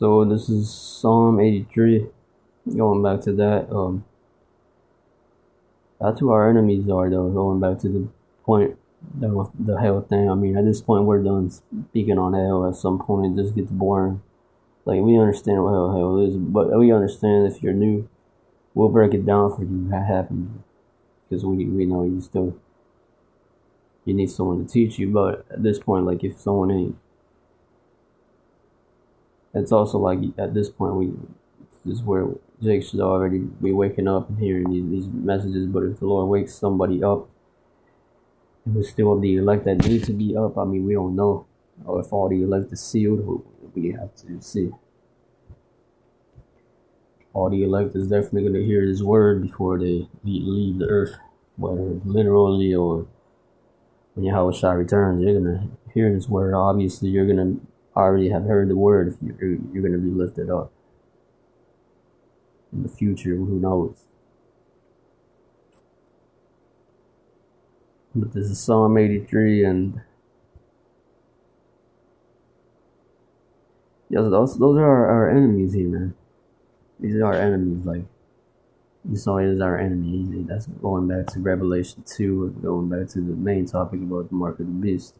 So this is Psalm 83. Going back to that, that's who our enemies are, though. Going back to the point, the hell thing. I mean, at this point, we're done speaking on hell. At some point, it just gets boring. Like, we understand what hell is, but we understand if you're new, we'll break it down for you. That happened because we know you need someone to teach you. But at this point, like, if someone ain't, it's also like at this point this is where Jake should already be waking up and hearing these messages. But if the Lord wakes somebody up, it would still the elect that need to be up. I mean, we don't know. Or if all the elect is sealed, we have to see. All the elect is definitely going to hear His word before they leave the earth, whether literally or when Yahushua returns. You're going to hear His word. Obviously, you're going to already have heard the word if you're going to be lifted up. In the future, who knows? But this is Psalm 83, and yeah, those are our enemies here, man. These are our enemies. Like, Esau is our enemy. That's going back to Revelation 2, going back to the main topic about the mark of the beast.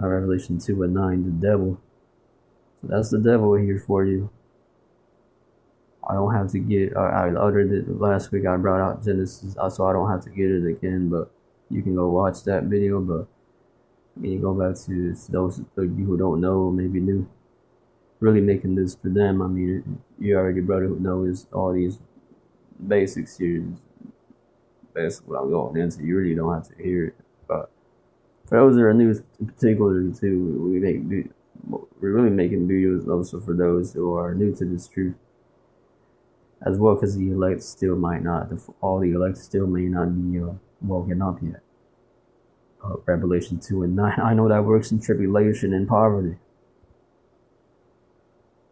Revelation 2 and 9, the devil. So that's the devil here for you. I don't have to get, I uttered it last week. I brought out Genesis, so I don't have to get it again, but you can go watch that video. But when you go back to those of you who don't know, maybe new, really making this for them. I mean, you already brother who knows all these basics here. Basically what I'm going into, you really don't have to hear it. But for those that are new in particular too, we're really making videos also for those who are new to this truth as well, because the elect still might not, all the elect still may not be woken up yet. Revelation 2 and 9. I know that works in tribulation and poverty,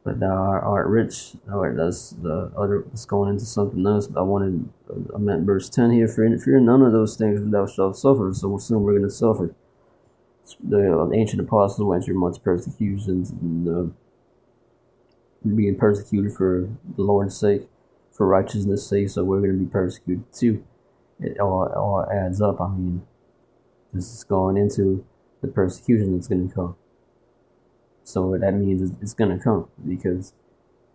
but thou art rich. Alright, that's the other. It's going into something else. But I meant verse 10 here. For none of those things thou shalt suffer. So soon we're going to suffer. The ancient apostles went through much persecutions and being persecuted for the Lord's sake, for righteousness' sake. So we're going to be persecuted too. It all adds up. I mean, this is going into the persecution that's going to come. So that means it's going to come because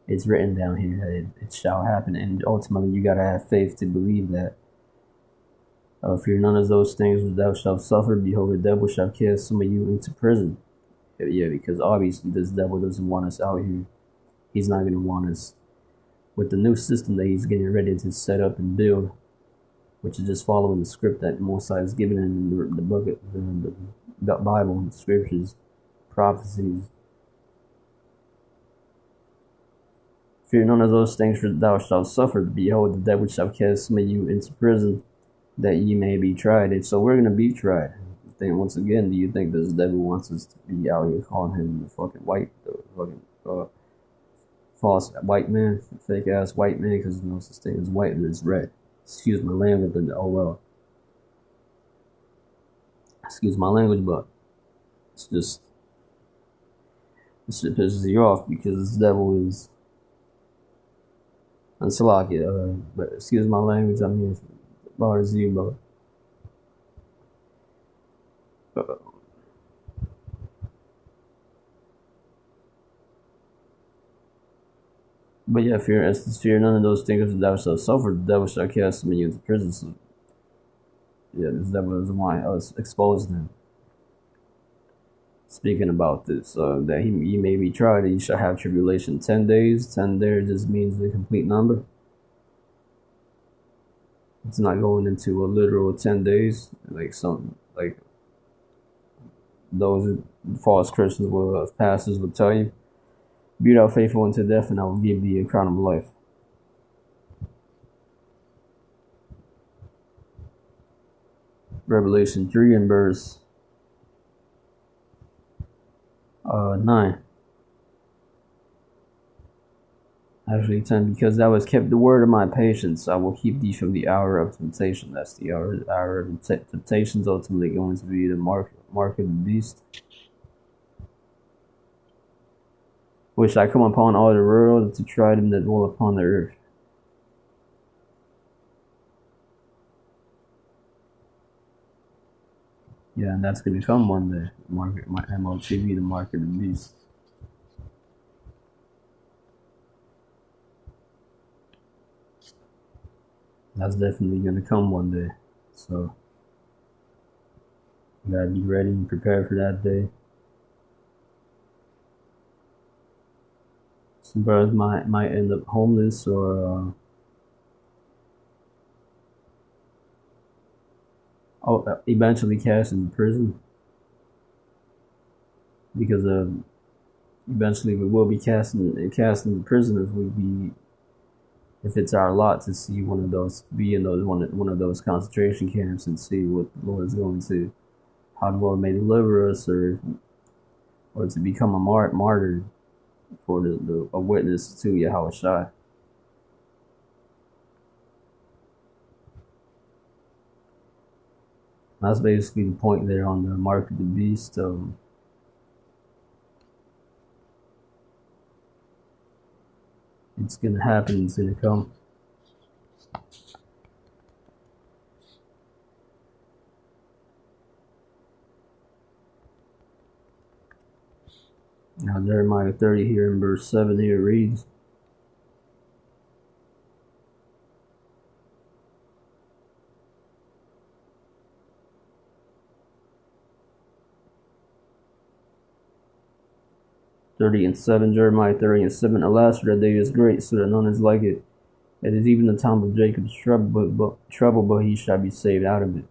it's written down here that it shall happen. And ultimately, you got to have faith to believe that. Fear none of those things which thou shalt suffer. Behold, the devil shall cast some of you into prison. Yeah, because obviously this devil doesn't want us out here. He's not going to want us with the new system that he's getting ready to set up and build, which is just following the script that Mosai is given in the book, the Bible, the scriptures, prophecies. Fear none of those things which thou shalt suffer. Behold, the devil shall cast some of you into prison, that ye may be tried. And so we're going to be tried. Then once again, do you think this devil wants us to be out here calling him the fucking false white man, fake ass white man? Because there's no such thing as white, there's red. Excuse my language, but oh well. Excuse my language, but it's just, this shit pisses you off because this devil is unsalaki. But excuse my language, I mean, bothers you, but yeah, fear none of those things which thou shalt suffer. The devil shall cast some of you into prison. So yeah, this devil doesn't want us exposed to him. Speaking about this, that he may be tried, and you shall have tribulation 10 days. 10 there just means the complete number. It's not going into a literal 10 days, like those false Christians pastors will tell you. Be thou faithful unto death, and I will give thee a crown of life. Revelation 3 and verse 9. Actually 10. Because thou hast kept the word of my patience, I will keep thee from the hour of temptation. That's the hour of temptation is ultimately going to be the mark of the beast. which I come upon all the world to try them that dwell upon the earth. Yeah, and that's going to come one day. My MOTB, the mark of the beast. That's definitely going to come one day. So you gotta be ready and prepared for that day. Some brothers might end up homeless or eventually cast into prison, because eventually we will be cast into prison if it's our lot to see one of those, be in one of those concentration camps and see what the Lord is going to, how the Lord may deliver us, or to become a martyr for a witness to Yahushua. That's basically the point there on the mark of the beast. It's going to happen. It's going to come. Now Jeremiah 30 here in verse 7 here reads, Jeremiah 30 and 7, alas, for that day is great, so that none is like it. It is even the time of Jacob's trouble, but he shall be saved out of it.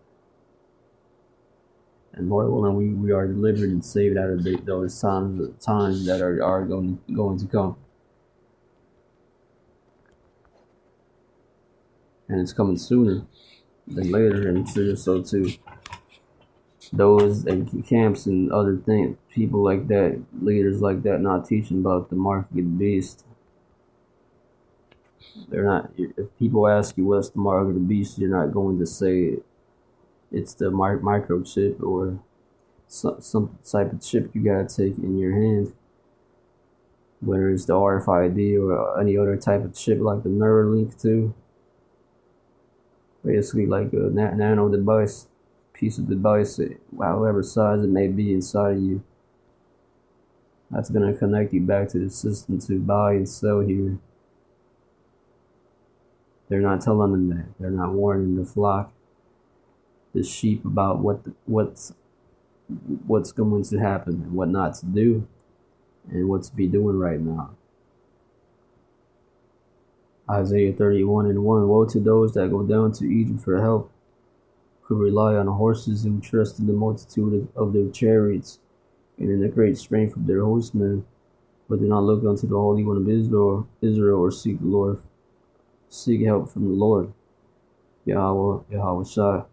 And Lord willing, we are delivered and saved out of those times that are going to come. And it's coming sooner than later, and so too. Those camps and other things, people like that, leaders like that, not teaching about the mark of the beast. They're not. If people ask you what's the mark of the beast, you're not going to say it's the microchip or some type of chip you gotta take in your hand, whether it's the RFID or any other type of chip like the Neuralink too. Basically like a nano device, piece of device, however size it may be inside of you. That's gonna connect you back to the system to buy and sell here. They're not telling them that. They're not warning the flock, the sheep, about what's going to happen and what not to do and what to be doing right now. Isaiah 31 and 1, woe to those that go down to Egypt for help, who rely on horses, who trust in the multitude of their chariots and in the great strength of their horsemen, but do not look unto the Holy One of Israel, or seek the Lord, seek help from the Lord, Yahushua.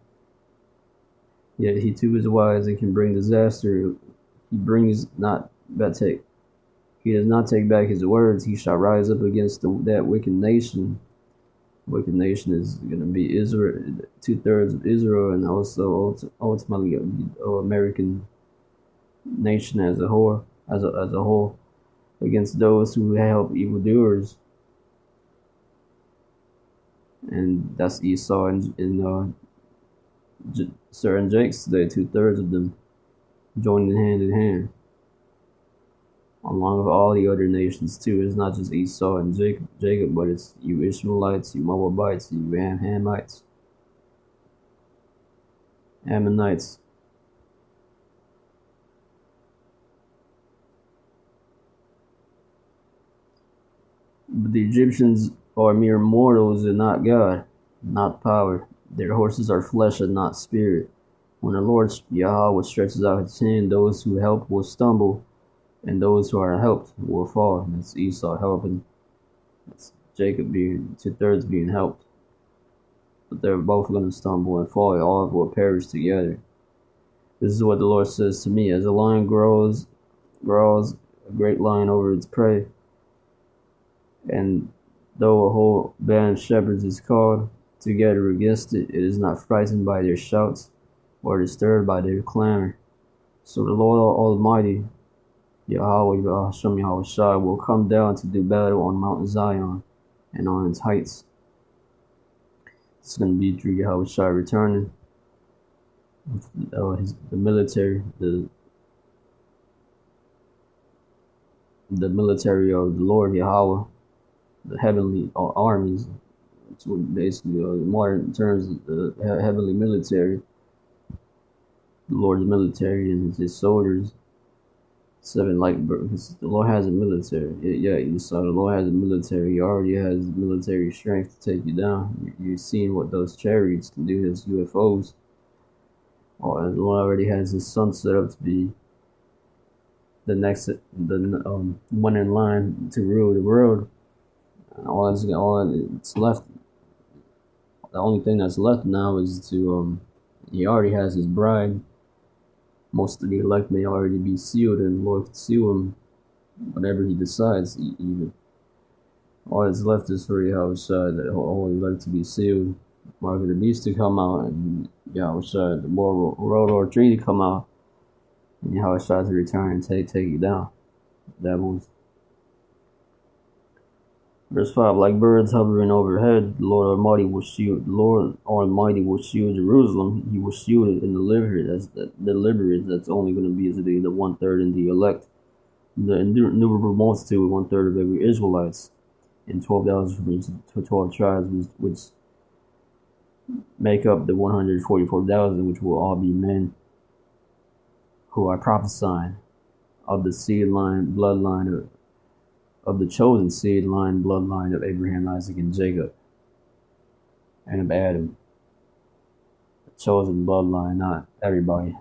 Yet he too is wise and can bring disaster. He does not take back his words. He shall rise up against that wicked nation. Wicked nation is going to be Israel, 2/3 of Israel, and also ultimately American nation as a whole, against those who help evildoers. And that's Esau and Sir and Jake's today, 2/3 of them joining hand in hand, along with all the other nations too. It's not just Esau and Jacob, but it's you Ishmaelites, you Moabites, you Hamites, Ammonites. But the Egyptians are mere mortals and not God, not power. Their horses are flesh and not spirit. When the Lord Yahweh stretches out his hand, those who help will stumble, and those who are helped will fall. And that's Esau helping. That's Jacob being 2/3 being helped. But they're both going to stumble and fall. All will perish together. This is what the Lord says to me: as a lion growls a great lion over its prey, and though a whole band of shepherds is called together against it, it is not frightened by their shouts or disturbed by their clamor. So the Lord Almighty, Yahweh Hashem Yahweh Shai will come down to do battle on Mount Zion and on its heights. It's going to be through Yahweh Shai returning with the military, the military of the Lord Yahweh, the heavenly armies. It's basically more in terms of the heavenly military, the Lord's military and his soldiers. Because the Lord has a military. You saw the Lord has a military. He already has military strength to take you down. You've seen what those chariots can do, those UFOs. The Lord already has his son set up to be the one in line to rule the world. All that's left. The only thing that's left now is to he already has his bride. Most of the elect may already be sealed, and the Lord can seal him whatever he decides. Even all that's left is for Yahweh Shai, that all elect to be sealed. Mark of the Beast to come out, and Yahweh Shai, the World War III to come out, and Yahweh Shai to return and take you down. Devils. Verse 5, like birds hovering overhead, the Lord Almighty will shield Jerusalem. He will shield it and deliver it. That's only going to be the 1/3 in the elect. The innumerable multitude, 1/3 of every Israelites, and 12,000 from 12 tribes, which make up the 144,000, which will all be men who are prophesying of the seed line, bloodline of the chosen seed line, bloodline of Abraham, Isaac, and Jacob, and of Adam. The chosen bloodline, not everybody.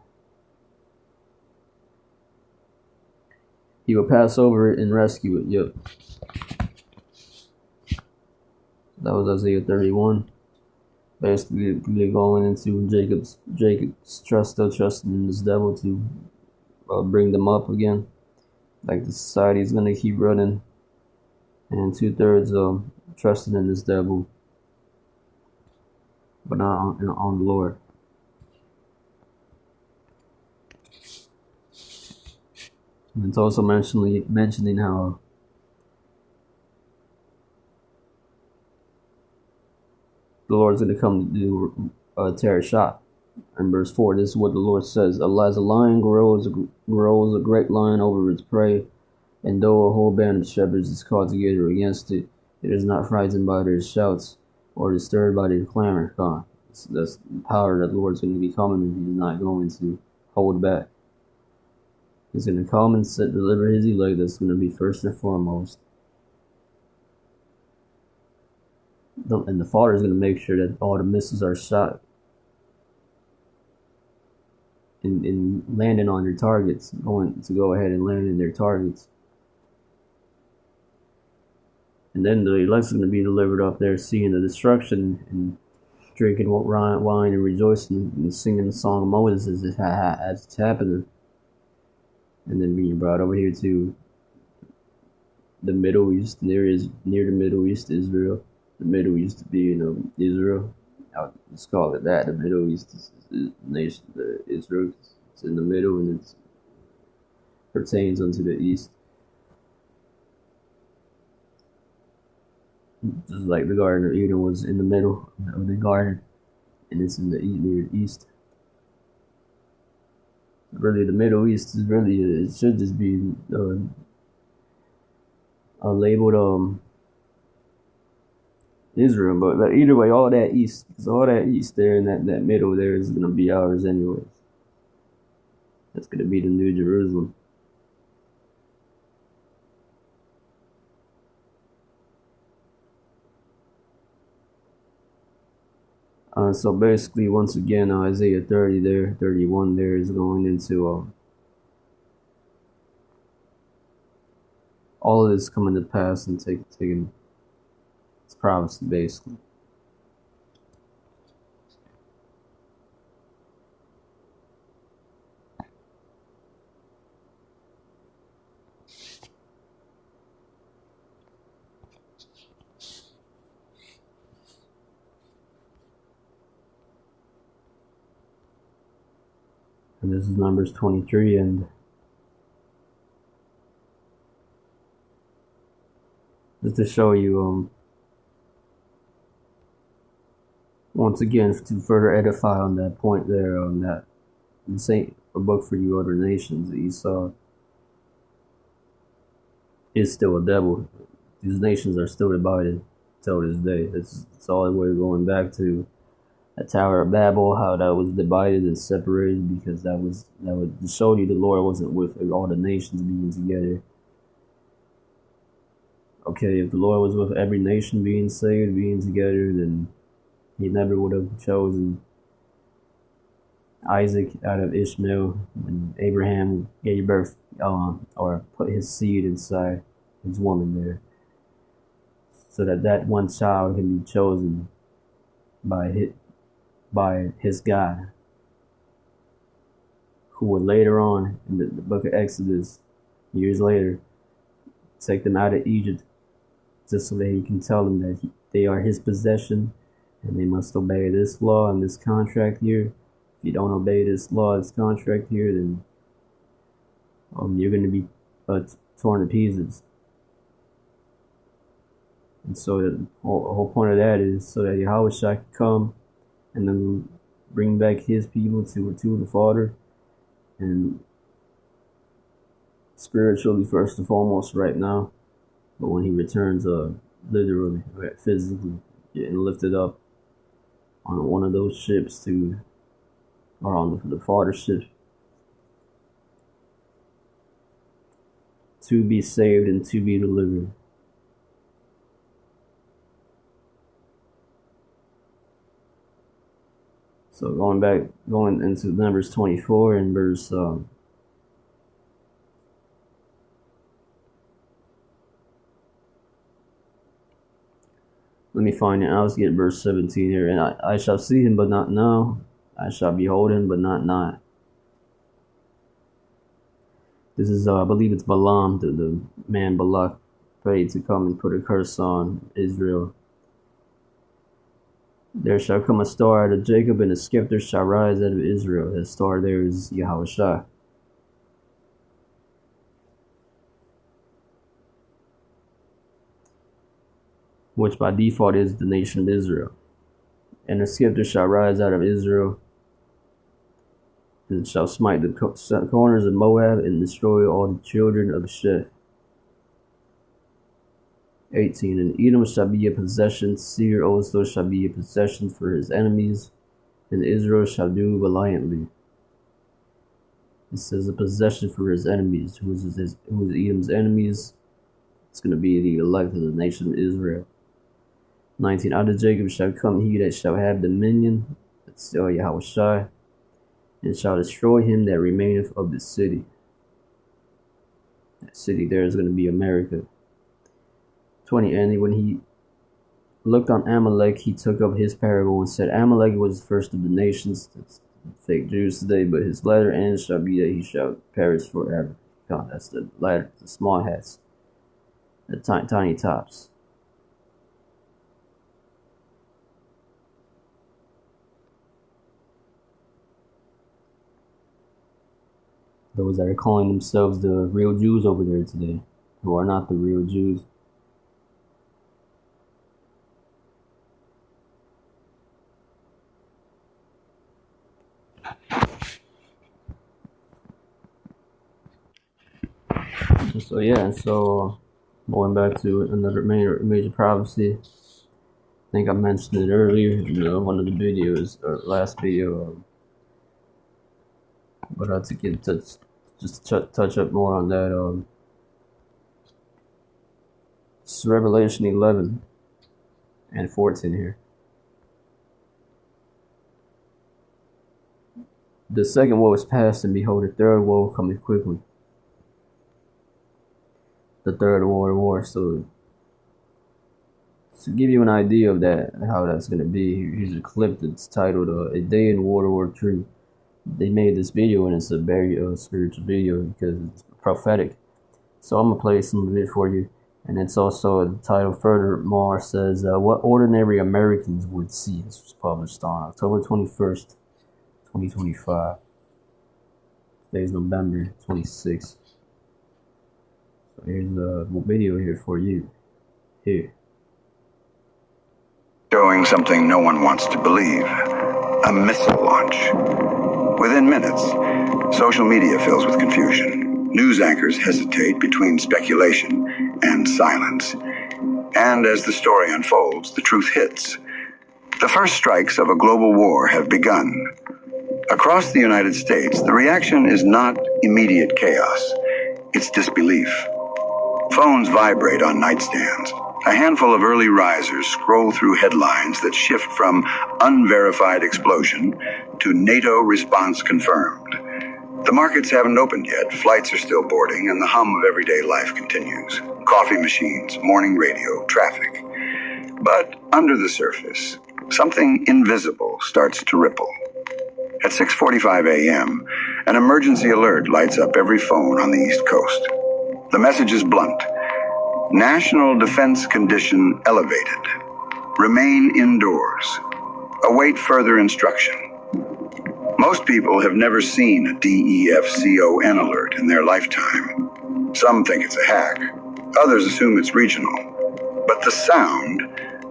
He will pass over it and rescue it. Yep. That was Isaiah 31. Basically, going into Jacob's still trusting in this devil to bring them up again. Like the society is going to keep running. And 2/3 trusting in this devil, but not on the Lord. And it's also mentioning how the Lord's going to come to do tear a shot. In verse 4, this is what the Lord says: as a lion grows a great lion over its prey, and though a whole band of shepherds is called together against it, it is not frightened by their shouts or disturbed by their clamor. That's the power that the Lord's going to be coming, and he's not going to hold back. He's going to come and deliver his elect. That's going to be first and foremost. And the Father is going to make sure that all the missiles are shot in landing on their targets, going to go ahead and land in their targets. And then the elect's going to be delivered up there, seeing the destruction and drinking wine and rejoicing and singing the song of Moses as it's happening. And then being brought over here to the Middle East, near the Middle East, Israel. The Middle East to be, Israel. I'll just call it that. The Middle East is the nation, Israel. It's in the middle, and it pertains unto the east. Just like the Garden of Eden was in the middle of the garden, and it's in near the east. Really, the Middle East is it should just be labeled Israel, but either way, all that east there and that middle there is gonna be ours anyways. That's gonna be the New Jerusalem. So basically, once again, Isaiah 30 there, 31 there is going into all of this coming to pass and taking its prophecy, basically. And this is Numbers 23, and just to show you, once again, to further edify on that point there, on that this ain't a book for you other nations. Esau is still a devil. These nations are still divided till this day. It's all we're going back to the Tower of Babel, how that was divided and separated, because that would show you the Lord wasn't with all the nations being together. Okay, if the Lord was with every nation being saved, being together, then he never would have chosen Isaac out of Ishmael when Abraham gave birth, or put his seed inside his woman there, so that one child can be chosen by his God, who would later on in the book of Exodus, years later, take them out of Egypt, just so that he can tell them that they are his possession, and they must obey this law and this contract here. If you don't obey this law, this contract here, then you're going to be torn to pieces. And so the whole point of that is so that Yahweh can come and then bring back his people to the Father, and spiritually first and foremost right now, but when he returns, literally, physically, getting lifted up on one of those ships or on the Father ship, to be saved and to be delivered. So going into Numbers 24 and verse let me find it. I'll get verse 17 here. And I shall see him, but not now. I shall behold him, but not nigh. This is, I believe it's Balaam, the man Balak prayed to come and put a curse on Israel. There shall come a star out of Jacob, and a scepter shall rise out of Israel. That star there is Yahushua. Which by default is the nation of Israel. And a scepter shall rise out of Israel, and shall smite the corners of Moab, and destroy all the children of Sheth. 18. And Edom shall be a possession, Seir also shall be a possession for his enemies, and Israel shall do valiantly. It says a possession for his enemies. Who is Edom's enemies? It's going to be the elect of the nation of Israel. 19. Out of Jacob shall come he that shall have dominion, that's still Yahushua, and shall destroy him that remaineth of the city. That city there is going to be America. 20. And when he looked on Amalek, he took up his parable and said, Amalek was the first of the nations. That's fake Jews today, but his latter end shall be that he shall perish forever. God, that's the latter, the small hats, the tiny tops. Those that are calling themselves the real Jews over there today, who are not the real Jews. So yeah, so going back to another major prophecy. I think I mentioned it earlier in one of the videos, or last video, but I had to get touch up more on that. It's Revelation 11 and 14 here. The second woe is past, and behold, the third woe cometh quickly. The third world war. So to give you an idea of that, how that's going to be, here's a clip that's titled "A Day in World War III." They made this video, and it's a very spiritual video because it's prophetic. So I'm gonna play some of it for you, and it's also the title. Furthermore, says what ordinary Americans would see. This was published on October 21st, 2025. Today's November 26th. So here's the video here for you. Here. Showing something no one wants to believe. A missile launch. Within minutes, social media fills with confusion. News anchors hesitate between speculation and silence. And as the story unfolds, the truth hits. The first strikes of a global war have begun. Across the United States, the reaction is not immediate chaos. It's disbelief. Phones vibrate on nightstands. A handful of early risers scroll through headlines that shift from unverified explosion to NATO response confirmed. The markets haven't opened yet, flights are still boarding, and the hum of everyday life continues. Coffee machines, morning radio, traffic. But under the surface, something invisible starts to ripple. At 6:45 a.m., an emergency alert lights up every phone on the East Coast. The message is blunt. National defense condition elevated. Remain indoors. Await further instruction. Most people have never seen a DEFCON alert in their lifetime. Some think it's a hack. Others assume it's regional. But the sound,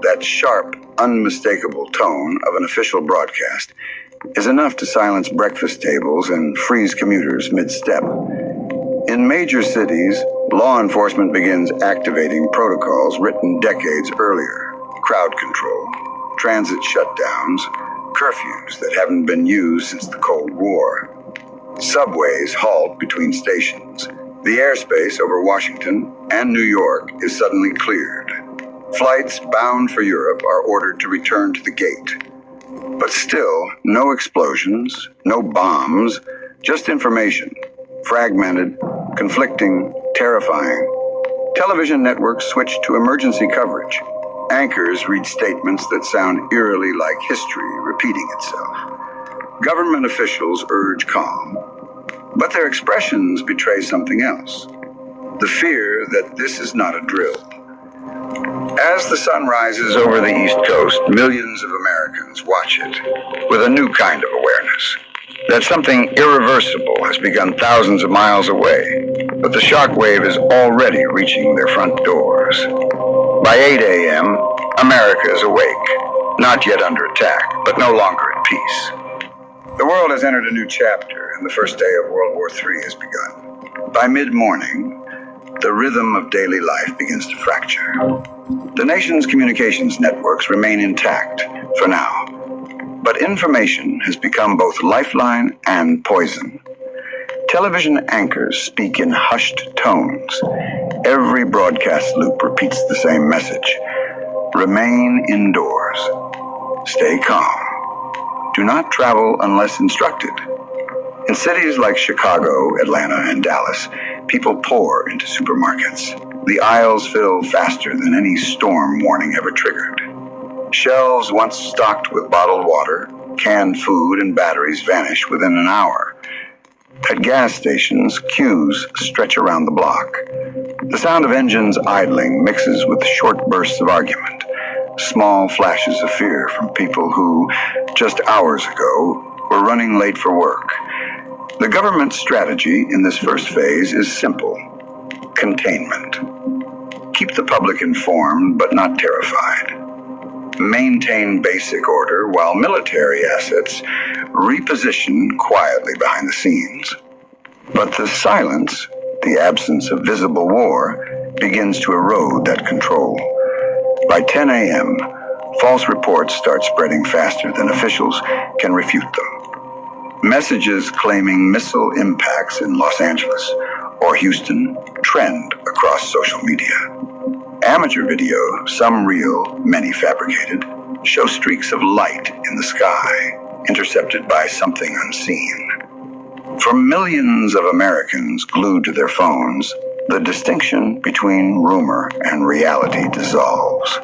that sharp, unmistakable tone of an official broadcast, is enough to silence breakfast tables and freeze commuters mid-step. In major cities, law enforcement begins activating protocols written decades earlier. Crowd control, transit shutdowns, curfews that haven't been used since the Cold War. Subways halt between stations. The airspace over Washington and New York is suddenly cleared. Flights bound for Europe are ordered to return to the gate. But still, no explosions, no bombs, just information. Fragmented, conflicting, terrifying. Television networks switch to emergency coverage. Anchors read statements that sound eerily like history repeating itself. Government officials urge calm, but their expressions betray something else. The fear that this is not a drill. As the sun rises over the East Coast, millions of Americans watch it with a new kind of awareness. That something irreversible has begun thousands of miles away, but the shockwave is already reaching their front doors. By 8 a.m., America is awake, not yet under attack, but no longer at peace. The world has entered a new chapter, and the first day of World War III has begun. By mid-morning, the rhythm of daily life begins to fracture. The nation's communications networks remain intact, for now. But information has become both lifeline and poison. Television anchors speak in hushed tones. Every broadcast loop repeats the same message. Remain indoors. Stay calm. Do not travel unless instructed. In cities like Chicago, Atlanta, and Dallas, people pour into supermarkets. The aisles fill faster than any storm warning ever triggered. Shelves once stocked with bottled water, canned food, and batteries vanish within an hour. At gas stations, queues stretch around the block. The sound of engines idling mixes with short bursts of argument, small flashes of fear from people who, just hours ago, were running late for work. The government's strategy in this first phase is simple: containment. Keep the public informed but not terrified. Maintain basic order while military assets reposition quietly behind the scenes. But the silence, the absence of visible war, begins to erode that control. By 10 a.m., false reports start spreading faster than officials can refute them. Messages claiming missile impacts in Los Angeles or Houston trend across social media. Amateur video, some real, many fabricated, show streaks of light in the sky, intercepted by something unseen. For millions of Americans glued to their phones, the distinction between rumor and reality dissolves.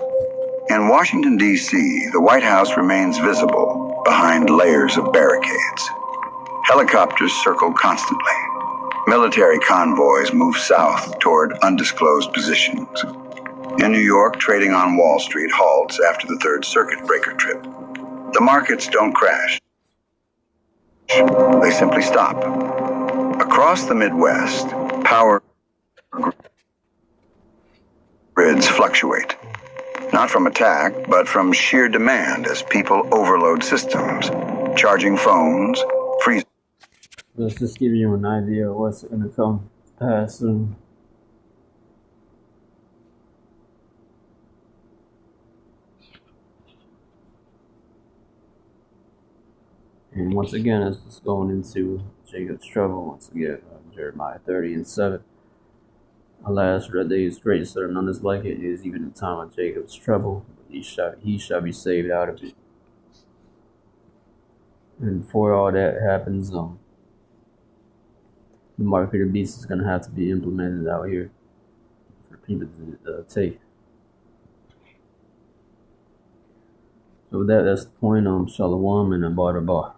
In Washington, D.C., the White House remains visible behind layers of barricades. Helicopters circle constantly. Military convoys move south toward undisclosed positions. In New York, trading on Wall Street halts after the Third Circuit breaker trip. The markets don't crash. They simply stop. Across the Midwest, power grids fluctuate. Not from attack, but from sheer demand as people overload systems, charging phones, freezing. Let's just give you an idea of what's going to come past soon. And once again, it's just going into Jacob's trouble. Once again, Jeremiah 30:7. Alas, for the days great, so none is like it. It is even the time of Jacob's trouble. He shall be saved out of it. And before all that happens, the mark of the beast is going to have to be implemented out here for people to take. So that's the point. Shalom and Abar.